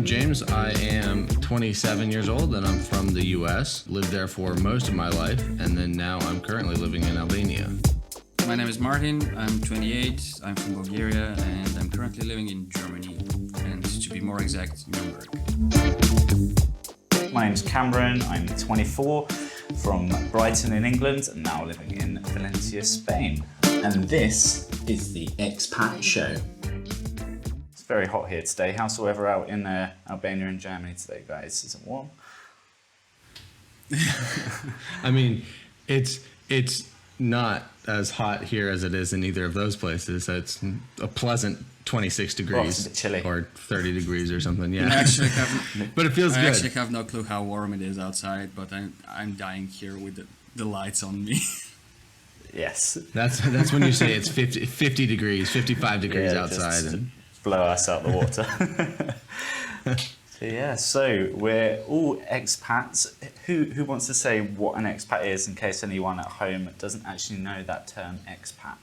James. I am 27 years old and I'm from the US. Lived there for most of my life, and then now I'm currently living in Albania. My name is Martin. I'm 28. I'm from Bulgaria, and I'm currently living in Germany, and to be more exact, Nuremberg. My name's Cameron. I'm 24, from Brighton in England, and now living in Valencia, Spain. And this is the Expat Show. It's very hot here today. How's the weather out in Albania and Germany today, guys? Is it warm? I mean, it's not as hot here as it is in either of those places. It's a pleasant 26 degrees, it's a bit chilly. Or 30 degrees or something. Yeah, but it feels I good. actually have no clue how warm it is outside, but I'm dying here with the lights on me. Yes. That's when you say it's 50 degrees, 55 degrees outside, just and blow us out the water. So we're all expats. Who wants to say what an expat is in case anyone at home doesn't actually know that term expat?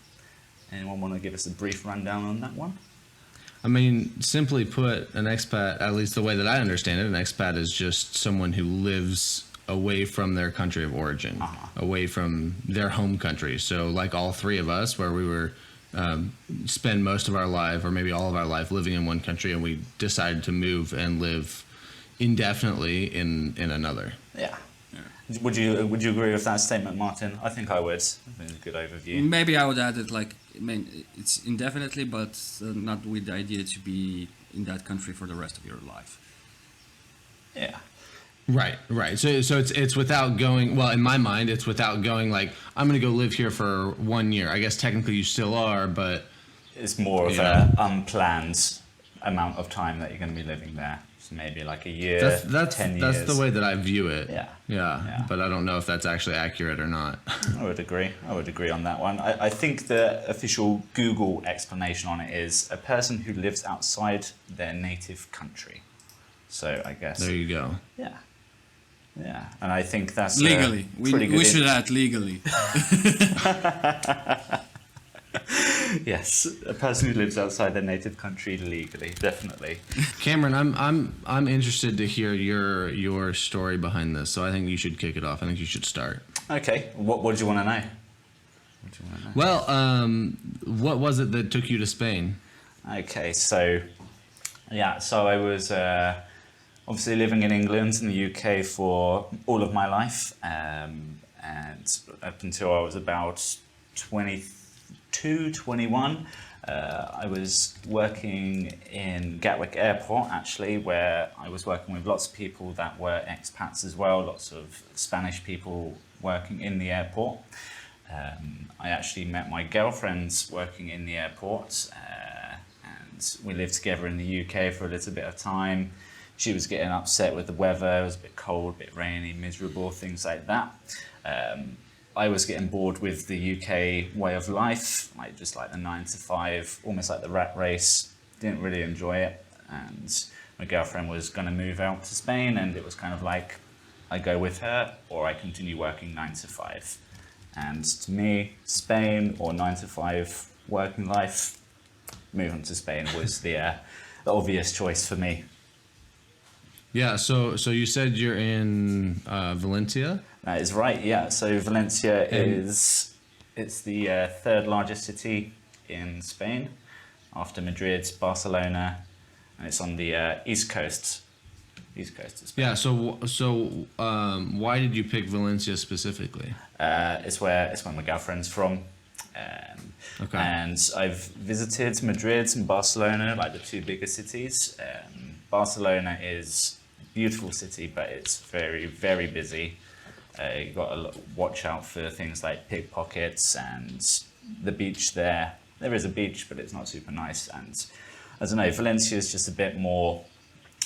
Anyone want to give us a brief rundown on that one? I mean, simply put, an expat, at least the way that I understand it, an expat is just someone who lives away from their country of origin, away from their home country. So like all three of us, where we were spend most of our life, or maybe all of our life, living in one country, and we decided to move and live indefinitely in another. Yeah. Would you agree with that statement, Martin? I think I would. I think it's a good overview. Maybe I would add it it's indefinitely, but not with the idea to be in that country for the rest of your life. Yeah. Right. So it's without going. Well, in my mind, it's without going like, I'm going to go live here for 1 year. I guess technically you still are, but it's more of an unplanned amount of time that you're going to be living there. So maybe like a year, 10 years. That's the way that I view it. Yeah. But I don't know if that's actually accurate or not. I would agree on that one. I think the official Google explanation on it is a person who lives outside their native country. So I guess there you go. Yeah, and I think that's legally. We should add legally. Yes, a person who lives outside their native country legally, definitely. Cameron, I'm interested to hear your story behind this. So I think you should kick it off. I think you should start. Okay. What do you want to know? Well, what was it that took you to Spain? Okay, so I was obviously living in England and the UK for all of my life, and up until I was about 22, 21, I was working in Gatwick Airport, actually, where I was working with lots of people that were expats as well, lots of Spanish people working in the airport. I actually met my girlfriend working in the airport, and we lived together in the UK for a little bit of time. She was getting upset with the weather. It was a bit cold, a bit rainy, miserable, things like that. I was getting bored with the UK way of life, just like the 9 to 5, almost like the rat race. Didn't really enjoy it. And my girlfriend was going to move out to Spain, and it was kind of like, I go with her or I continue working 9 to 5. And to me, Spain or 9 to 5 working life, moving to Spain was the obvious choice for me. Yeah, so you said you're in Valencia? That is right, yeah. So Valencia it's the third largest city in Spain after Madrid, Barcelona, and it's on the east coast of Spain. Yeah, so why did you pick Valencia specifically? It's where my girlfriend's from. Okay. And I've visited Madrid and Barcelona, like the two bigger cities. Barcelona is a beautiful city, but it's very, very busy. You've got to watch out for things like pickpockets, and the beach there. There is a beach, but it's not super nice. And I don't know, Valencia is just a bit more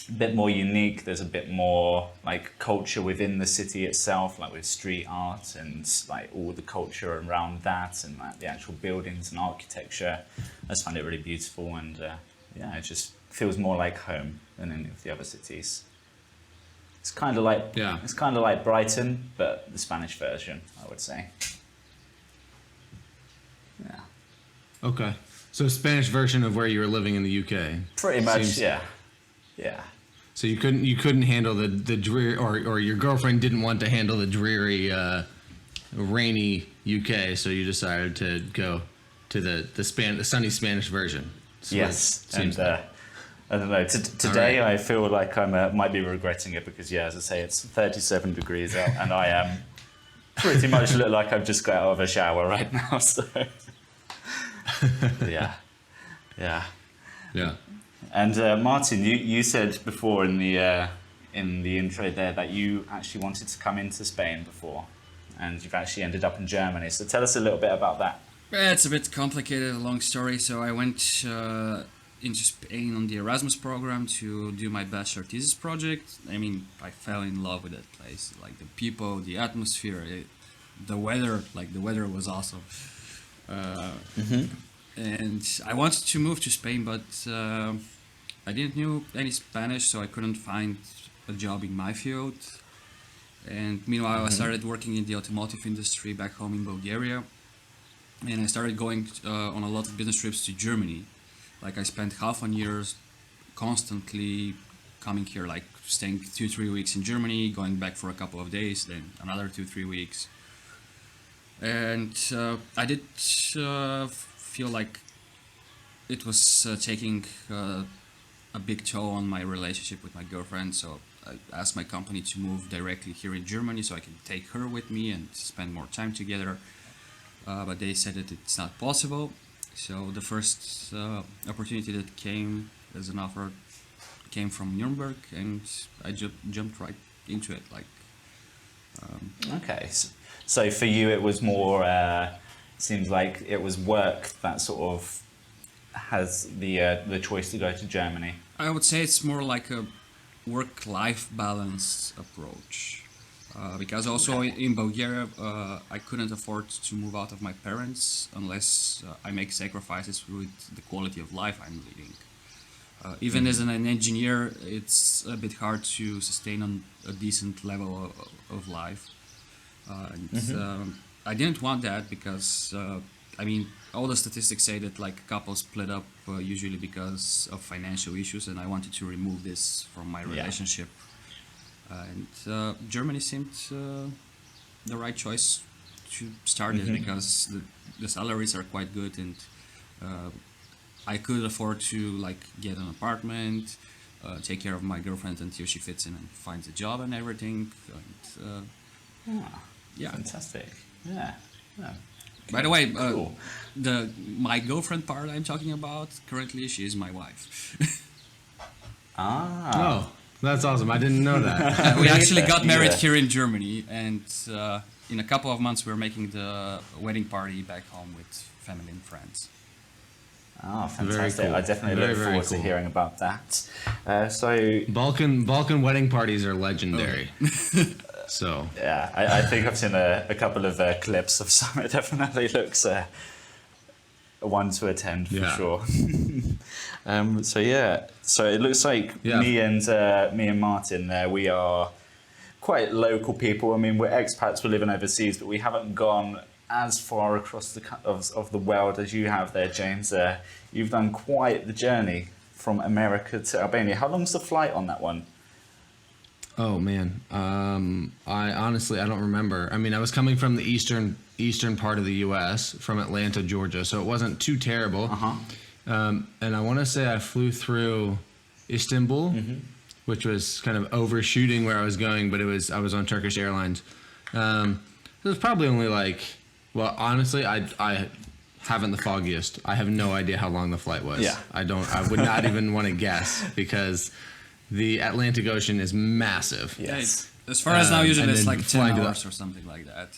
unique. There's a bit more like culture within the city itself, like with street art and like all the culture around that, and like the actual buildings and architecture. I just find it really beautiful, and it just feels more like home than any of the other cities. It's kind of like Brighton, but the Spanish version, I would say. Yeah. Okay. So Spanish version of where you were living in the UK. Pretty much, yeah. So you couldn't handle the dreary, or your girlfriend didn't want to handle the dreary, rainy UK. So you decided to go to the sunny Spanish version. That's what Yes, it seems and like. I don't know. Today right. I feel like I might be regretting it because, yeah, as I say, it's 37 degrees out, and I am pretty much look like I've just got out of a shower right now. So, yeah. Yeah. And Martin, you said before in the intro there that you actually wanted to come into Spain before, and you've actually ended up in Germany. So tell us a little bit about that. It's a bit complicated, a long story. So I went into Spain on the Erasmus program to do my bachelor thesis project. I mean, I fell in love with that place, like the people, the atmosphere, the weather. Like the weather was awesome. And I wanted to move to Spain, but I didn't know any Spanish, so I couldn't find a job in my field. And meanwhile, I started working in the automotive industry back home in Bulgaria. And I started going on a lot of business trips to Germany. Like I spent half a year constantly coming here, like staying 2-3 weeks in Germany, going back for a couple of days, then another 2-3 weeks. And I did feel like it was taking a big toll on my relationship with my girlfriend. So I asked my company to move directly here in Germany so I can take her with me and spend more time together. But they said that it's not possible. So the first opportunity that came as an offer came from Nuremberg, and I jumped right into it. Like, Okay, so for you it was more. Seems like it was work that sort of has the choice to go to Germany. I would say it's more like a work-life balance approach. Because also in Bulgaria, I couldn't afford to move out of my parents unless I make sacrifices with the quality of life I'm leading. Even as an engineer, it's a bit hard to sustain on a decent level of life. I didn't want that because, I mean, all the statistics say that like couples split up usually because of financial issues, and I wanted to remove this from my relationship. And Germany seemed the right choice to start it because the salaries are quite good, and I could afford to like get an apartment, take care of my girlfriend until she fits in and finds a job and everything. And, yeah. Fantastic. Yeah. By the way, Cool. my girlfriend part I'm talking about currently, she is my wife. Oh, that's awesome. I didn't know that. We actually got married Yeah. here in Germany, and in a couple of months we're making the wedding party back home with family and friends. Oh, fantastic! cool. I definitely Very, look very forward to cool. hearing about that. So Balkan wedding parties are legendary. So yeah, I think I've seen a couple of clips of some. It definitely looks one to attend for Yeah. sure. So it looks like Yeah. me and Martin there, we are quite local people. I mean, we're expats, we're living overseas, but we haven't gone as far across of the world as you have there, James. You've done quite the journey from America to Albania. How long's the flight on that one? oh man, I honestly I don't remember. I mean, I was coming from the eastern part of the U.S. from Atlanta, Georgia, so it wasn't too terrible. And I want to say I flew through Istanbul, which was kind of overshooting where I was going, but I was on Turkish Airlines. It was probably only like, well, honestly, I haven't the foggiest. I have no idea how long the flight was. Yeah. I would not even want to guess because the Atlantic Ocean is massive. Yes. As far as now, usually and it's then like 10 flying to hours or something like that.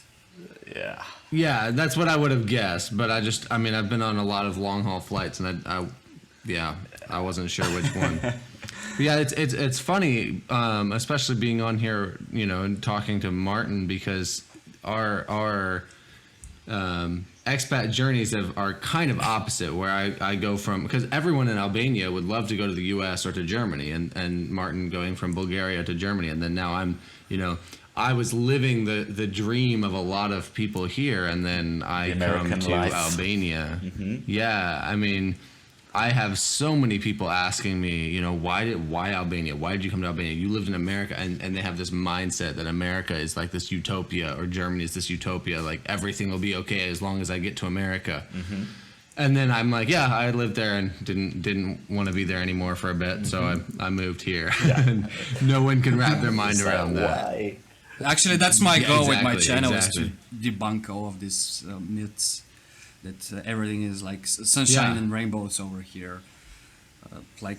Yeah. Yeah, that's what I would have guessed, but I mean, I've been on a lot of long haul flights, and I wasn't sure which one. But yeah, it's funny, especially being on here, you know, and talking to Martin, because our expat journeys are kind of opposite. Where I go from, because everyone in Albania would love to go to the U.S. or to Germany, and Martin going from Bulgaria to Germany, and then now I'm, you know. I was living the dream of a lot of people here, and then I come American to life. Albania. Yeah, I mean, I have so many people asking me, you know, why Albania? Why did you come to Albania? You lived in America, and they have this mindset that America is like this utopia, or Germany is this utopia, like everything will be okay as long as I get to America. Mm-hmm. And then I'm like, yeah, I lived there and didn't want to be there anymore for a bit, so I moved here. And no one can wrap their mind around that. Why? Actually, that's my goal with my channel, exactly. is to debunk all of these myths that everything is like sunshine and rainbows over here.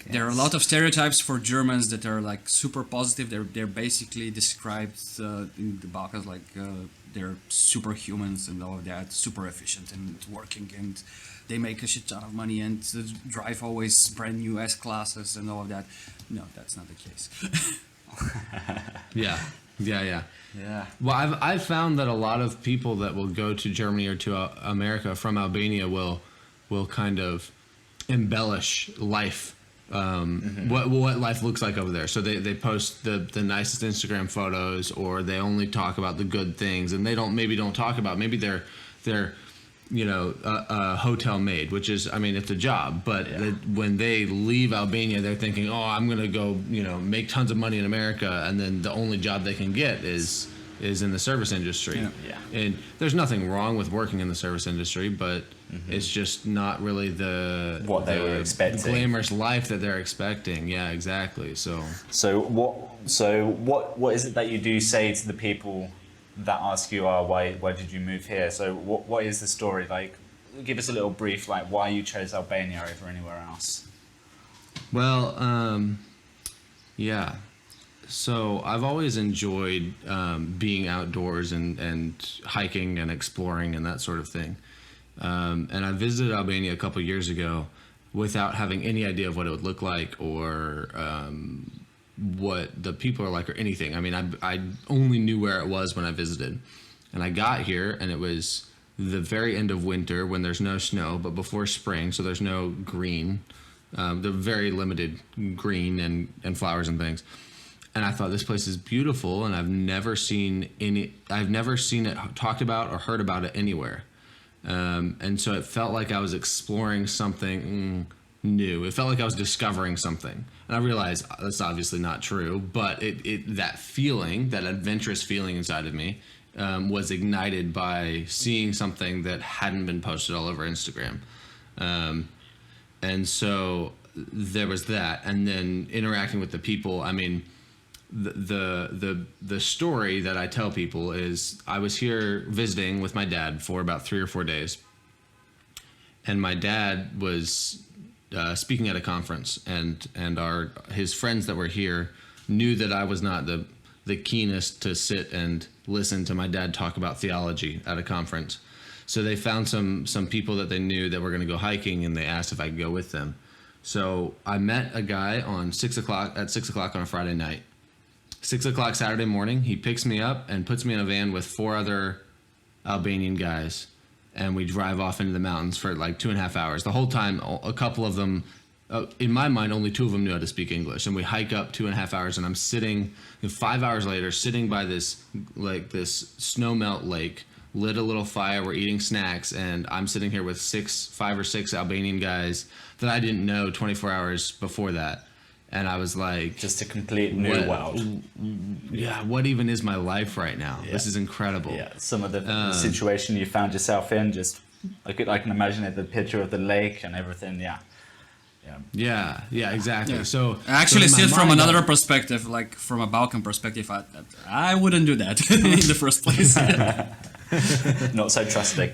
There are a lot of stereotypes for Germans that are like super positive. They're basically described in the Balkans like they're superhumans and all of that, super efficient and working, and they make a shit ton of money and drive always brand new S classes and all of that. No, that's not the case. Yeah. Yeah. Well, I've found that a lot of people that will go to Germany or to America from Albania will kind of embellish life, what life looks like over there. So they post the nicest Instagram photos, or they only talk about the good things, and they don't talk about maybe they're you know, a hotel maid, which is, I mean, it's a job, but when they leave Albania, they're thinking, oh, I'm going to go, you know, make tons of money in America. And then the only job they can get is in the service industry. Yeah. And there's nothing wrong with working in the service industry, but it's just not really What they were expecting. glamorous life that they're expecting. Yeah, exactly. So what is it that you do say to the people that ask you, why did you move here? So what is the story? Like, give us a little brief, like why you chose Albania over anywhere else. Well, yeah. So I've always enjoyed being outdoors and hiking and exploring and that sort of thing. And I visited Albania a couple years ago without having any idea of what it would look like, or what the people are like, or anything. I mean, I only knew where it was when I visited, and I got here and it was the very end of winter when there's no snow, but before spring, so there's no green, the very limited green and flowers and things. And I thought, this place is beautiful, and I've never seen it talked about or heard about it anywhere. And so it felt like I was exploring something new. It felt like I was discovering something. And I realized that's obviously not true, but that feeling, that adventurous feeling inside of me, was ignited by seeing something that hadn't been posted all over Instagram. And so there was that. And then interacting with the people, I mean, the story that I tell people is, I was here visiting with my dad for about 3 or 4 days, and my dad was speaking at a conference, and his friends that were here knew that I was not the keenest to sit and listen to my dad talk about theology at a conference. So they found some people that they knew that were going to go hiking, and they asked if I could go with them. So I met a guy on 6 o'clock on a Friday night. 6 o'clock Saturday morning, he picks me up and puts me in a van with 4 other Albanian guys, and we drive off into the mountains for like 2.5 hours. The whole time, a couple of them, in my mind, only 2 of them knew how to speak English. And we hike up 2.5 hours, and I'm sitting, 5 hours later, sitting by this snow melt lake, lit a little fire, we're eating snacks, and I'm sitting here with 5 or 6 Albanian guys that I didn't know 24 hours before that. And I was like, just a complete new world. Yeah, what even is my life right now? Yeah. This is incredible. Yeah, some of the situation you found yourself in, just I can imagine it, the picture of the lake and everything. Yeah, exactly. Yeah. So actually, see it from another perspective, like from a Balkan perspective, I wouldn't do that in the first place. Not so trusting.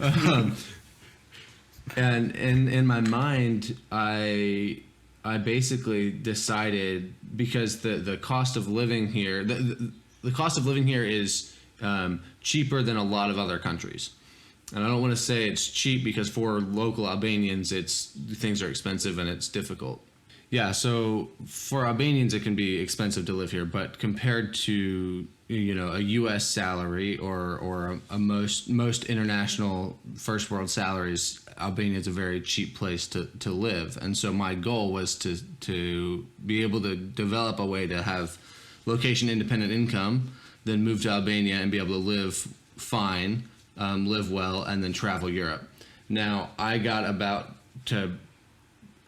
And in my mind, I basically decided, because the cost of living here, the cost of living here is cheaper than a lot of other countries. And I don't want to say it's cheap, because for local Albanians, things are expensive and it's difficult. Yeah, so for Albanians, it can be expensive to live here, but compared to, you know, a U.S. salary or a most international first world salaries, Albania is a very cheap place to live. And so my goal was to be able to develop a way to have location independent income, then move to Albania and be able to live fine, live well, and then travel Europe. Now, I got about to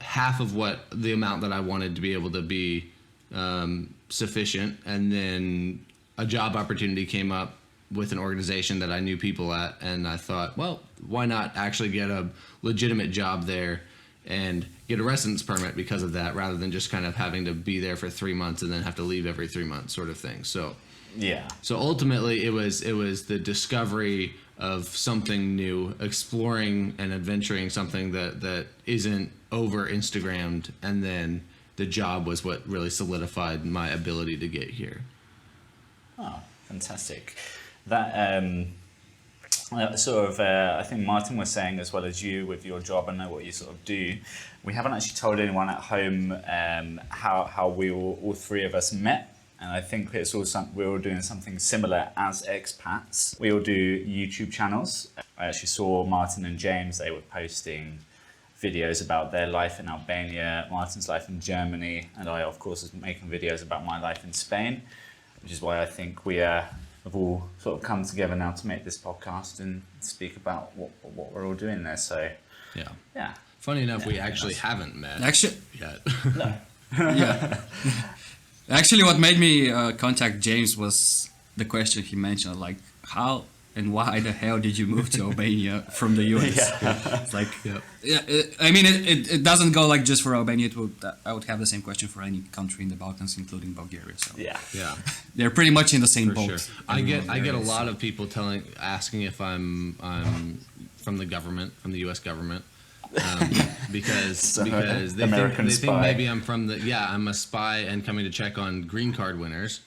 half of what the amount that I wanted to be able to be sufficient, and then a job opportunity came up with an organization that I knew people at, and I thought, well, why not actually get a legitimate job there and get a residence permit because of that, rather than just kind of having to be there for 3 months and then have to leave every 3 months, sort of thing. So ultimately it was the discovery of something new, exploring and adventuring something that isn't over Instagrammed, and then the job was what really solidified my ability to get here. Oh, fantastic. That sort of, I think Martin was saying, as well as you with your job and know what you sort of do, we haven't actually told anyone at home how we all three of us met. And I think it's all we're all doing something similar as expats. We all do YouTube channels. I actually saw Martin and James, they were posting videos about their life in Albania, Martin's life in Germany, and I, of course, was making videos about my life in Spain, which is why I think we have all sort of come together now to make this podcast and speak about what we're all doing there. So, yeah. Funny enough, we actually haven't met yet. No. Yeah. Actually, what made me contact James was the question he mentioned, like, how and why the hell did you move to Albania from the US? It's like, I mean, it doesn't go like just for Albania. I would have the same question for any country in the Balkans, including Bulgaria. So they're pretty much in the same boat. Sure. I get a lot of people asking if I'm from the government, from the U.S. government. Because they think maybe I'm I'm a spy and coming to check on green card winners,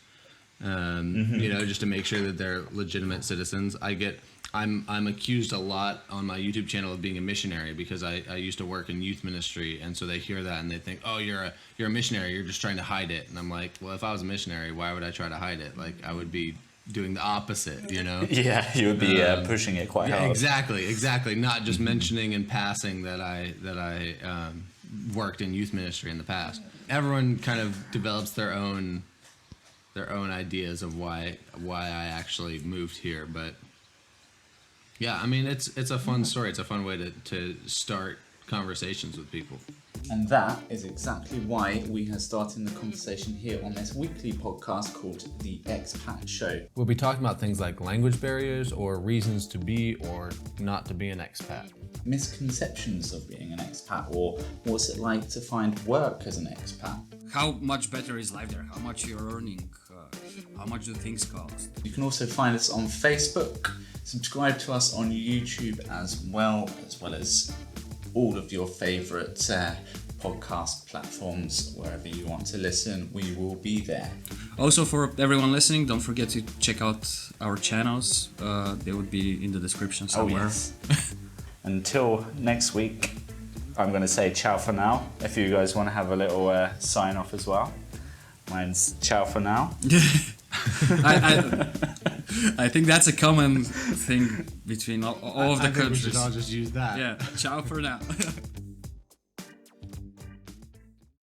just to make sure that they're legitimate citizens. I'm accused a lot on my YouTube channel of being a missionary, because I used to work in youth ministry, and so they hear that and they think, oh, you're a missionary, you're just trying to hide it. And I'm like, well, if I was a missionary, why would I try to hide it? Like, I would be doing the opposite, Yeah, you would be pushing it quite hard. Exactly. Not just mentioning in passing that I worked in youth ministry in the past. Everyone kind of develops their own ideas of why I actually moved here, but yeah, I mean, it's a fun story. It's a fun way to start conversations with people. And that is exactly why we are starting the conversation here on this weekly podcast called The Expat Show. We'll be talking about things like language barriers or reasons to be or not to be an expat. Misconceptions of being an expat, or what's it like to find work as an expat? How much better is life there? How much you're earning? How much do things cost? You can also find us on Facebook. Subscribe to us on YouTube as well as all of your favourite podcast platforms. Wherever you want to listen, we will be there. Also, for everyone listening, don't forget to check out our channels. They would be in the description somewhere. Oh, yes. Until next week, I'm going to say ciao for now. If you guys want to have a little sign off as well. Mine's ciao for now. I think that's a common thing between all of the countries. We should all just use that. Yeah, ciao for now.